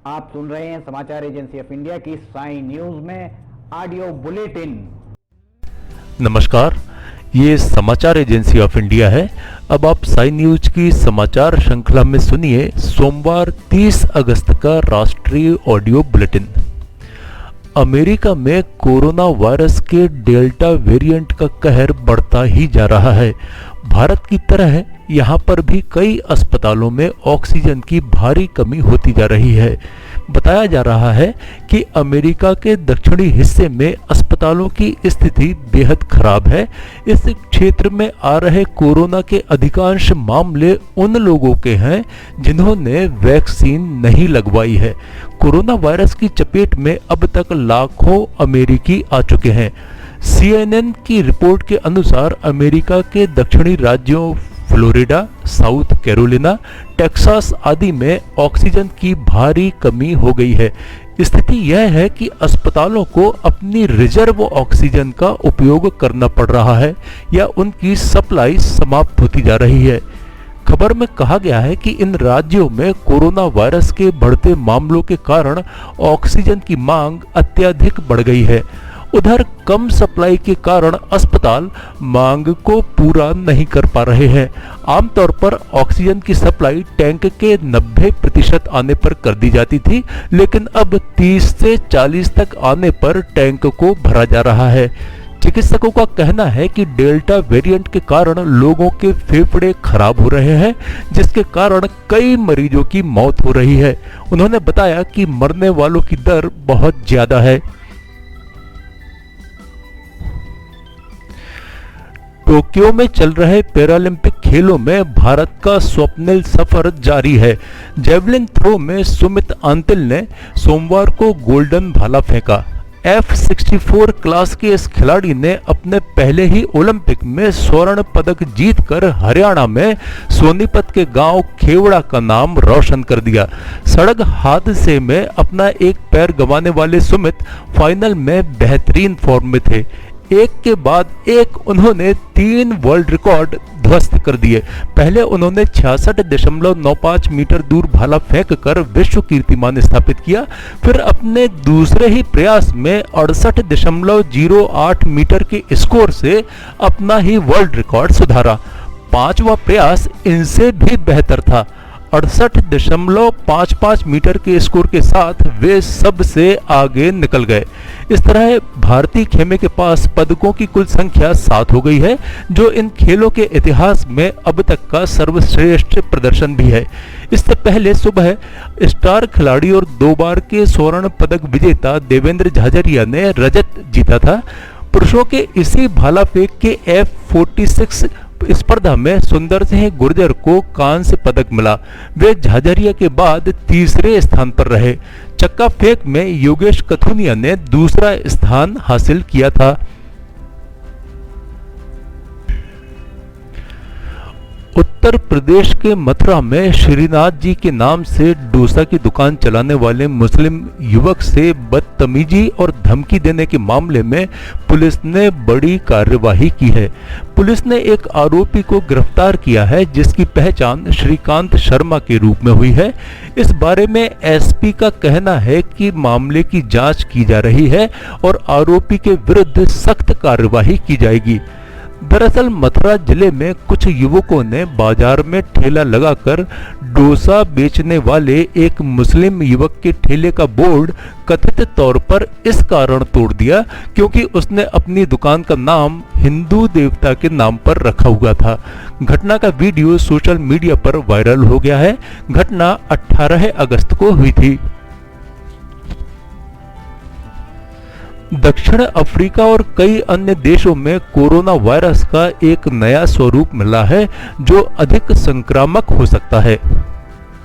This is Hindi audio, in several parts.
आप सुन रहे हैं समाचार एजेंसी ऑफ इंडिया की साई न्यूज में ऑडियो बुलेटिन। नमस्कार, ये समाचार एजेंसी ऑफ इंडिया है। अब आप साई न्यूज की समाचार श्रृंखला में सुनिए सोमवार 30 अगस्त का राष्ट्रीय ऑडियो बुलेटिन। अमेरिका में कोरोना वायरस के डेल्टा वेरिएंट का कहर बढ़ता ही जा रहा है। भारत की तरह यहाँ पर भी कई अस्पतालों में ऑक्सीजन की भारी कमी होती जा रही है। बताया जा रहा है कि अमेरिका के दक्षिणी हिस्से में अस्पतालों की स्थिति बेहद खराब है। इस क्षेत्र में आ रहे कोरोना के अधिकांश मामले उन लोगों के हैं जिन्होंने वैक्सीन नहीं लगवाई है। कोरोना वायरस की चपेट में अब तक लाखों अमेरिकी आ चुके हैं। CNN की रिपोर्ट के अनुसार अमेरिका के दक्षिणी राज्यों फ्लोरिडा, साउथ कैरोलिना, टेक्सास आदि में ऑक्सीजन की भारी कमी हो गई है। स्थिति यह है कि अस्पतालों को अपनी रिजर्व ऑक्सीजन का उपयोग करना पड़ रहा है या उनकी सप्लाई समाप्त होती जा रही है। खबर में कहा गया है कि इन राज्यों में कोरोना वायरस के बढ़ते मामलों के कारण ऑक्सीजन की मांग अत्यधिक बढ़ गई है। उधर कम सप्लाई के कारण अस्पताल मांग को पूरा नहीं कर पा रहे हैं। आमतौर पर ऑक्सीजन की सप्लाई टैंक के 90% आने पर कर दी जाती थी, लेकिन अब 30 से 40 तक आने पर टैंक को भरा जा रहा है। चिकित्सकों का कहना है कि डेल्टा वेरिएंट के कारण लोगों के फेफड़े खराब हो रहे हैं, जिसके कारण कई मरीजों की मौत हो रही है। उन्होंने बताया कि मरने वालों की दर बहुत ज्यादा है। टोक्यो में चल रहे पैरालंपिक खेलों में भारत का स्वप्निल सफर जारी है। जेवलिन थ्रो में सुमित आंतिल ने सोमवार को गोल्डन भाला फेंका। F64 क्लास के इस खिलाड़ी ने अपने पहले ही ओलंपिक में स्वर्ण पदक जीतकर हरियाणा में सोनीपत के गांव खेवड़ा का नाम रोशन कर दिया। सड़क हादसे में अपना एक पैर गंवाने वाले सुमित फाइनल में बेहतरीन फॉर्म में थे। एक के बाद एक उन्होंने 3 वर्ल्ड रिकॉर्ड ध्वस्त कर दिए। पहले उन्होंने 66.95 मीटर दूर भाला फेंककर विश्व कीर्तिमान स्थापित किया। फिर अपने दूसरे ही प्रयास में 68.08 मीटर के स्कोर से अपना ही वर्ल्ड रिकॉर्ड सुधारा। पांचवा प्रयास इनसे भी बेहतर था। 68.55 मीटर के स्कोर के साथ वे सबसे आगे निकल गए। इस तरह भारतीय खेमे के पास पदकों की कुल संख्या 7 हो गई है, जो इन खेलों के इतिहास में अब तक का सर्वश्रेष्ठ प्रदर्शन भी है। इससे पहले सुबह स्टार खिलाड़ी और 2 बार के स्वर्ण पदक विजेता देवेंद्र झाझरिया ने रजत जीता था। पुरुषों के इसी भाला फेंक के F46 स्पर्धा में सुंदर सिंह गुर्जर को कांस्य पदक मिला। वे झाझरिया के बाद तीसरे स्थान पर रहे। चक्का फेंक में योगेश कथुनिया ने दूसरा स्थान हासिल किया था। उत्तर प्रदेश के मथुरा में श्रीनाथ जी के नाम से डोसा की दुकान चलाने वाले मुस्लिम युवक से बदतमीजी और धमकी देने के मामले में पुलिस ने बड़ी कार्यवाही की है। पुलिस ने एक आरोपी को गिरफ्तार किया है, जिसकी पहचान श्रीकांत शर्मा के रूप में हुई है। इस बारे में एसपी का कहना है कि मामले की जांच की जा रही है और आरोपी के विरुद्ध सख्त कार्यवाही की जाएगी। दरअसल मथुरा जिले में कुछ युवकों ने बाजार में ठेला लगाकर डोसा बेचने वाले एक मुस्लिम युवक के ठेले का बोर्ड कथित तौर पर इस कारण तोड़ दिया क्योंकि उसने अपनी दुकान का नाम हिंदू देवता के नाम पर रखा हुआ था। घटना का वीडियो सोशल मीडिया पर वायरल हो गया है। घटना 18 अगस्त को हुई थी। दक्षिण अफ्रीका और कई अन्य देशों में कोरोना वायरस का एक नया स्वरूप मिला है, जो अधिक संक्रामक हो सकता है।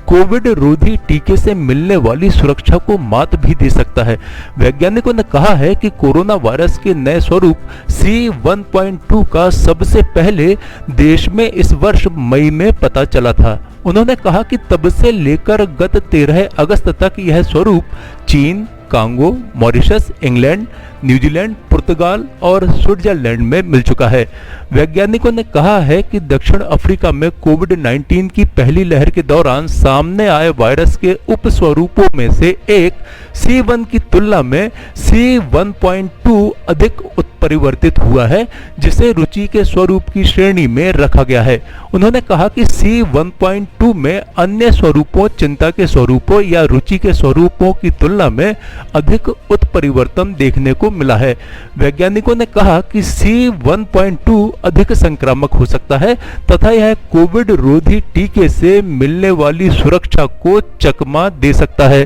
कोविड रोधी टीके से मिलने वाली सुरक्षा को मात भी दे सकता है। वैज्ञानिकों ने कहा है कि कोरोना वायरस के नए स्वरूप C1.2 का सबसे पहले देश में इस वर्ष मई में पता चला था। उन्होंने कहा कि तब से लेकर गत 13 अगस्त तक यह स्वरूप चीन, कांगो, मॉरिशस, इंग्लैंड, न्यूजीलैंड, पुर्तगाल और स्विट्जरलैंड में मिल चुका है। वैज्ञानिकों ने कहा है कि दक्षिण अफ्रीका में कोविड-19 की पहली लहर के दौरान सामने आए वायरस के उपस्वरूपों में से एक C1 की तुलना में C1.2 अधिक उत्परिवर्तित हुआ है, जिसे रुचि के स्वरूप की श्रेणी में रखा गया है। उन्होंने कहा कि C1.2 में अन्य स्वरूपों, चिंता के स्वरूपों या रुचि के स्वरूपों की तुलना में अधिक उत्परिवर्तन देखने को मिला है। वैज्ञानिकों ने कहा कि C1.2 अधिक संक्रामक हो सकता है तथा यह कोविड रोधी टीके से मिलने वाली सुरक्षा को चकमा दे सकता है।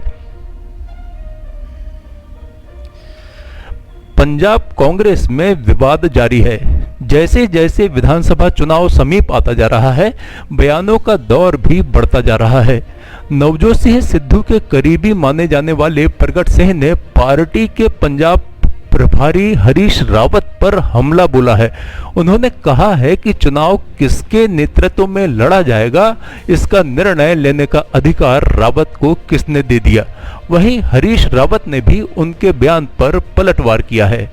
पंजाब कांग्रेस में विवाद जारी है। जैसे जैसे विधानसभा चुनाव समीप आता जा रहा है, बयानों का दौर भी बढ़ता जा रहा है। नवजोत सिंह सिद्धू के करीबी माने जाने वाले प्रगट सिंह ने पार्टी के पंजाब प्रभारी हरीश रावत पर हमला बोला है। उन्होंने कहा है कि चुनाव किसके नेतृत्व में लड़ा जाएगा, इसका निर्णय लेने का अधिकार रावत को किसने दे दिया। वहीं हरीश रावत ने भी उनके बयान पर पलटवार किया है।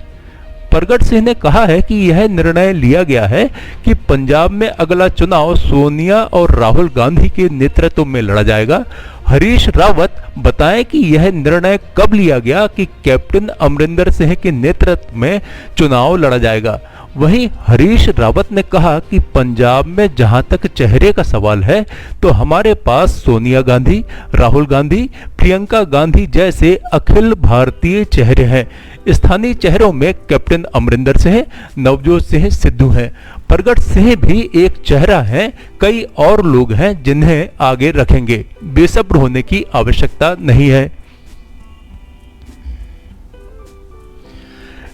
प्रगट सिंह ने कहा है कि यह निर्णय लिया गया है कि पंजाब में अगला चुनाव सोनिया और राहुल गांधी के नेतृत्व में लड़ा जाएगा। हरीश रावत बताएं कि यह निर्णय कब लिया गया कि कैप्टन अमरिंदर सिंह के नेतृत्व में चुनाव लड़ा जाएगा। वहीं हरीश रावत ने कहा कि पंजाब में जहां तक चेहरे का सवाल है तो हमारे पास सोनिया गांधी, राहुल गांधी, प्रियंका गांधी जैसे अखिल भारतीय चेहरे हैं। स्थानीय चेहरों में कैप्टन अमरिंदर सिंह, नवजोत सिंह सिद्धू हैं। प्रगट सिंह भी एक चेहरा हैं, कई और लोग हैं जिन्हें आगे रखेंगे। बेसब्र होने की आवश्यकता नहीं है।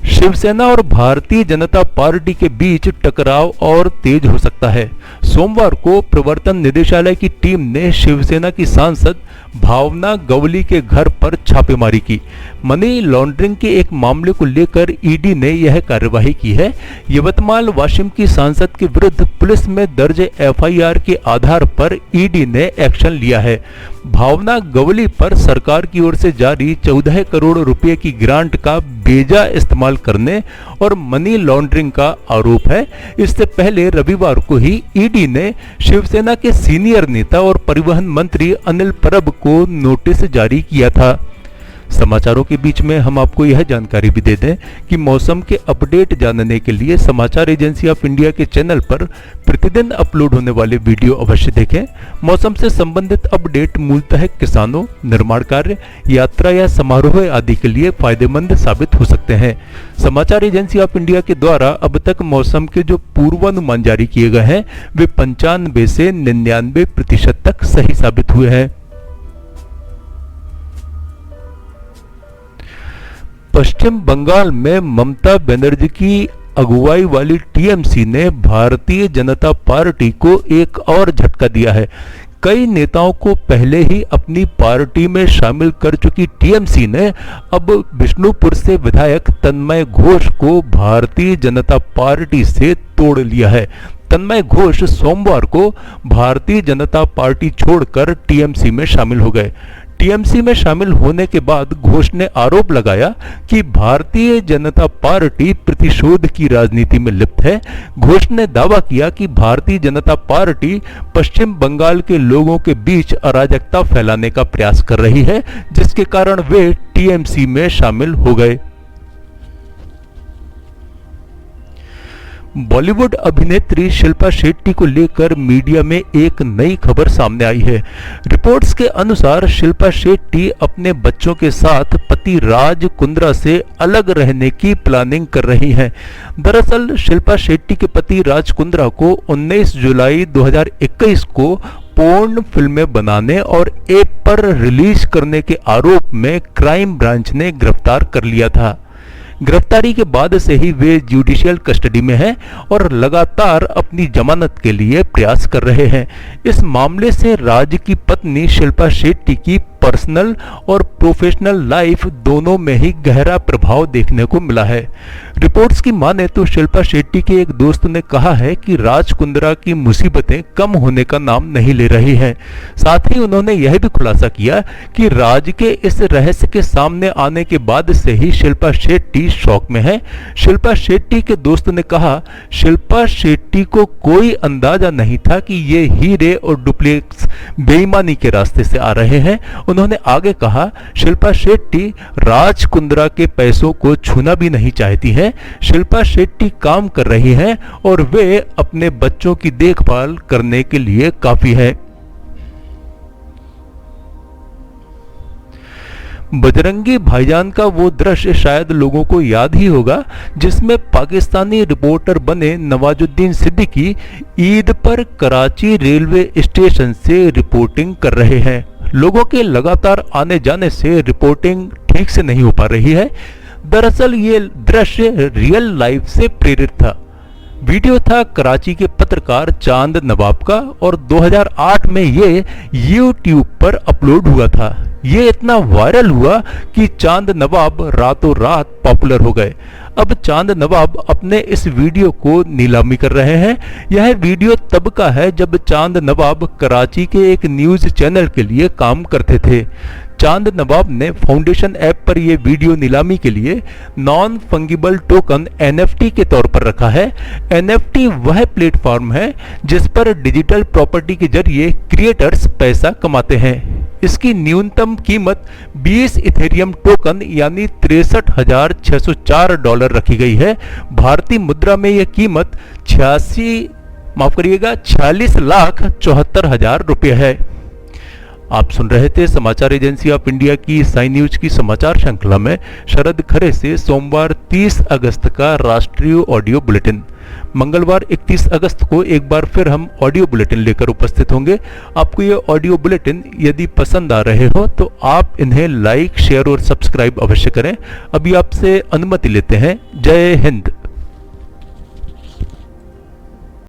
शिवसेना और भारतीय जनता पार्टी के बीच टकराव और तेज हो सकता है। सोमवार को प्रवर्तन निदेशालय की टीम ने शिवसेना की सांसद भावना गवली के घर पर छापेमारी की। मनी लॉन्ड्रिंग के एक मामले को लेकर ईडी ने यह कार्यवाही की है। यवतमाल वाशिम की सांसद के विरुद्ध पुलिस में दर्ज एफआईआर के आधार पर ईडी ने एक्शन लिया है। भावना गवली पर सरकार की ओर से जारी 14 करोड़ रुपए की ग्रांट का बेजा इस्तेमाल करने और मनी लॉन्ड्रिंग का आरोप है। इससे पहले रविवार को ही ईडी ने शिवसेना के सीनियर नेता और परिवहन मंत्री अनिल परब को नोटिस जारी किया था। समाचारों के बीच में हम आपको यह जानकारी भी दे दें कि मौसम के अपडेट जानने के लिए समाचार एजेंसी ऑफ इंडिया के चैनल पर प्रतिदिन अपलोड होने वाले वीडियो अवश्य देखें। मौसम से संबंधित अपडेट मूलतः किसानों, निर्माण कार्य, यात्रा या समारोह आदि के लिए फायदेमंद साबित हो सकते हैं। समाचार एजेंसी ऑफ इंडिया के द्वारा अब तक मौसम के जो पूर्वानुमान जारी किए गए हैं वे 95 से 99% तक सही साबित हुए हैं। पश्चिम बंगाल में ममता बनर्जी की अगुवाई वाली टीएमसी ने भारतीय जनता पार्टी को एक और झटका दिया है। कई नेताओं को पहले ही अपनी पार्टी में शामिल कर चुकी टीएमसी ने अब बिष्णुपुर से विधायक तन्मय घोष को भारतीय जनता पार्टी से तोड़ लिया है। तन्मय घोष सोमवार को भारतीय जनता पार्टी छोड़कर टीएमसी में शामिल हो गए। टीएमसी में शामिल होने के बाद घोष ने आरोप लगाया कि भारतीय जनता पार्टी प्रतिशोध की राजनीति में लिप्त है। घोष ने दावा किया कि भारतीय जनता पार्टी पश्चिम बंगाल के लोगों के बीच अराजकता फैलाने का प्रयास कर रही है, जिसके कारण वे टीएमसी में शामिल हो गए। बॉलीवुड अभिनेत्री शिल्पा शेट्टी को लेकर मीडिया में एक नई खबर सामने आई है। रिपोर्ट्स के अनुसार शिल्पा शेट्टी अपने बच्चों के साथ पति राज कुंद्रा से अलग रहने की प्लानिंग कर रही हैं। दरअसल शिल्पा शेट्टी के पति राज कुंद्रा को 19 जुलाई 2021 को पोर्न फिल्में बनाने और ऐप पर रिलीज करने के आरोप में क्राइम ब्रांच ने गिरफ्तार कर लिया था। गिरफ्तारी के बाद से ही वे जुडिशियल कस्टडी में हैं और लगातार अपनी जमानत के लिए प्रयास कर रहे हैं। इस मामले से राज की पत्नी शिल्पा शेट्टी की पर्सनल और प्रोफेशनल लाइफ दोनों में ही गहरा प्रभाव देखने को मिला है। रिपोर्ट्स की माने तो शिल्पा शेट्टी के एक दोस्त ने कहा है कि राज कुंद्रा की मुसीबतें कम होने का नाम नहीं ले रही हैं। साथ ही उन्होंने यह भी खुलासा किया कि राज के इस रहस्य के सामने आने के बाद से ही शिल्पा शेट्टी शॉक में है। शिल्पा शेट्टी के दोस्त ने कहा, शिल्पा शेट्टी को कोई अंदाजा नहीं था कि ये हीरे और डुप्लेक्स बेईमानी के रास्ते से आ रहे हैं। उन्होंने आगे कहा, शिल्पा शेट्टी राज कुंद्रा के पैसों को छूना भी नहीं चाहती हैं। शिल्पा शेट्टी काम कर रही हैं और वे अपने बच्चों की देखभाल करने के लिए काफी है। बजरंगी भाईजान का वो दृश्य शायद लोगों को याद ही होगा, जिसमें पाकिस्तानी रिपोर्टर बने नवाजुद्दीन सिद्दीकी ईद पर कराची रेलवे स्टेशन से रिपोर्टिंग कर रहे हैं। लोगों के लगातार आने जाने से रिपोर्टिंग ठीक से नहीं हो पा रही है। दरअसल ये दृश्य रियल लाइफ से प्रेरित था। वीडियो था कराची के पत्रकार चांद नवाब का और 2008 में ये YouTube पर अपलोड हुआ था। ये इतना वायरल हुआ कि चांद नवाब रातों रात पॉपुलर हो गए। अब चांद नवाब अपने इस वीडियो को नीलामी कर रहे हैं। यह वीडियो तब का है जब चांद नवाब कराची के एक न्यूज चैनल के लिए काम करते थे। चांद नवाब ने फाउंडेशन ऐप पर यह वीडियो नीलामी के लिए नॉन फंगिबल टोकन NFT के तौर पर रखा है। NFT वह प्लेटफॉर्म है जिस पर डिजिटल प्रॉपर्टी के जरिए क्रिएटर्स पैसा कमाते हैं। इसकी न्यूनतम कीमत 20 इथेरियम टोकन यानी $63,604 रखी गई है। भारतीय मुद्रा में यह कीमत 46,74,74,000 रुपये है। आप सुन रहे थे समाचार एजेंसी ऑफ इंडिया की साई न्यूज की समाचार श्रृंखला में शरद खरे से सोमवार 30 अगस्त का राष्ट्रीय ऑडियो बुलेटिन। मंगलवार 31 अगस्त को एक बार फिर हम ऑडियो बुलेटिन लेकर उपस्थित होंगे। आपको ये ऑडियो बुलेटिन यदि पसंद आ रहे हो तो आप इन्हें लाइक, शेयर और सब्सक्राइब अवश्य करें। अभी आपसे अनुमति लेते हैं। जय हिंद।